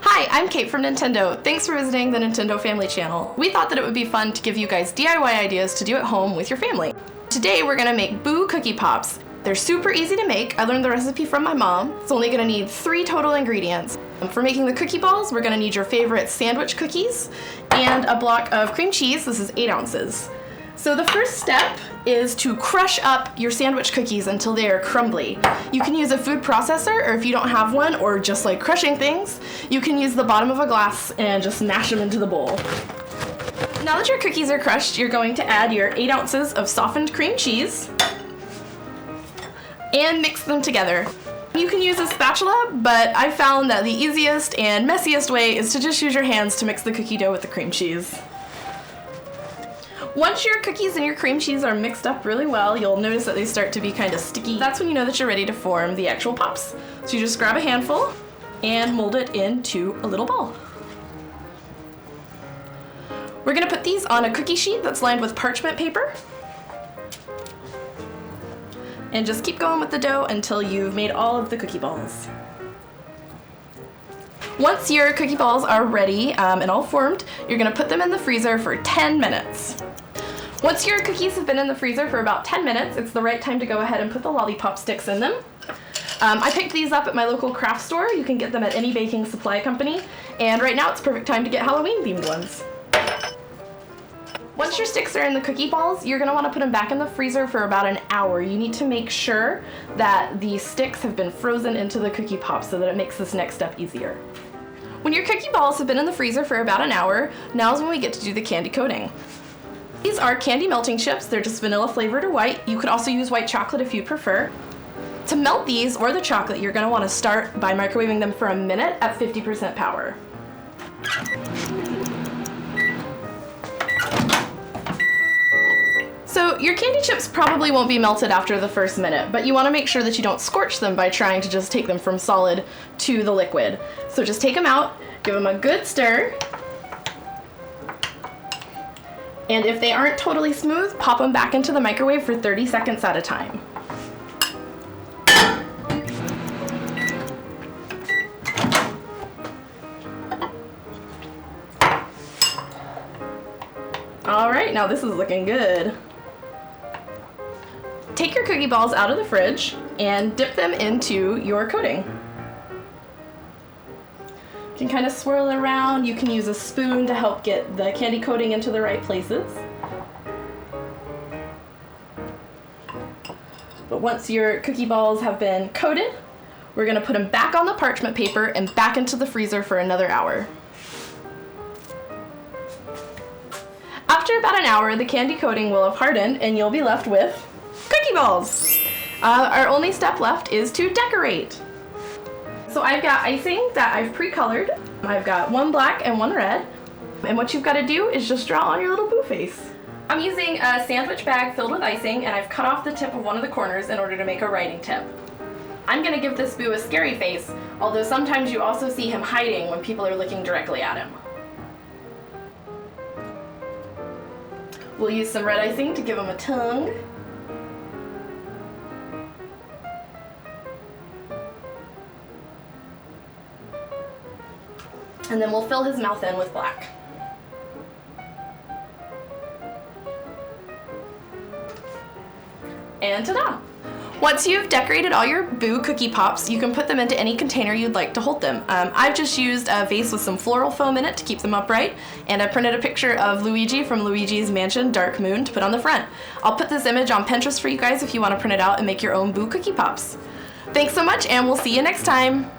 Hi, I'm Kate from Nintendo. Thanks for visiting the Nintendo Family Channel. We thought that it would be fun to give you guys DIY ideas to do at home with your family. Today we're gonna make Boo Cookie Pops. They're super easy to make. I learned the recipe from my mom. It's only gonna need 3 total ingredients. For making the cookie balls, we're gonna need your favorite sandwich cookies and a block of cream cheese. This is 8 ounces. So the first step is to crush up your sandwich cookies until they are crumbly. You can use a food processor, or if you don't have one, or just like crushing things, you can use the bottom of a glass and just mash them into the bowl. Now that your cookies are crushed, you're going to add your 8 ounces of softened cream cheese and mix them together. You can use a spatula, but I found that the easiest and messiest way is to just use your hands to mix the cookie dough with the cream cheese. Once your cookies and your cream cheese are mixed up really well, you'll notice that they start to be kind of sticky. That's when you know that you're ready to form the actual pops. So you just grab a handful and mold it into a little ball. We're gonna put these on a cookie sheet that's lined with parchment paper. And just keep going with the dough until you've made all of the cookie balls. Once your cookie balls are ready and all formed, you're gonna put them in the freezer for 10 minutes. Once your cookies have been in the freezer for about 10 minutes, it's the right time to go ahead and put the lollipop sticks in them. I picked these up at my local craft store. You can get them at any baking supply company. And right now it's perfect time to get Halloween themed ones. Once your sticks are in the cookie balls, you're gonna wanna put them back in the freezer for about an hour. You need to make sure that the sticks have been frozen into the cookie pop so that it makes this next step easier. When your cookie balls have been in the freezer for about an hour, now's when we get to do the candy coating. These are candy melting chips. They're just vanilla flavored or white. You could also use white chocolate if you prefer. To melt these or the chocolate, you're gonna wanna start by microwaving them for a minute at 50% power. So your candy chips probably won't be melted after the first minute, but you want to make sure that you don't scorch them by trying to just take them from solid to the liquid. So just take them out, give them a good stir, and if they aren't totally smooth, pop them back into the microwave for 30 seconds at a time. All right, now this is looking good. Take your cookie balls out of the fridge and dip them into your coating. You can kind of swirl it around. You can use a spoon to help get the candy coating into the right places. But once your cookie balls have been coated, we're gonna put them back on the parchment paper and back into the freezer for another hour. After about an hour, the candy coating will have hardened and you'll be left with cookie balls. Our only step left is to decorate. So I've got icing that I've pre-colored. I've got 1 black and 1 red. And what you've got to do is just draw on your little Boo face. I'm using a sandwich bag filled with icing, and I've cut off the tip of one of the corners in order to make a writing tip. I'm gonna give this Boo a scary face, although sometimes you also see him hiding when people are looking directly at him. We'll use some red icing to give him a tongue. And then we'll fill his mouth in with black. And ta-da! Once you've decorated all your Boo Cookie Pops, you can put them into any container you'd like to hold them. I've just used a vase with some floral foam in it to keep them upright, and I printed a picture of Luigi from Luigi's Mansion Dark Moon to put on the front. I'll put this image on Pinterest for you guys if you want to print it out and make your own Boo Cookie Pops. Thanks so much, and we'll see you next time!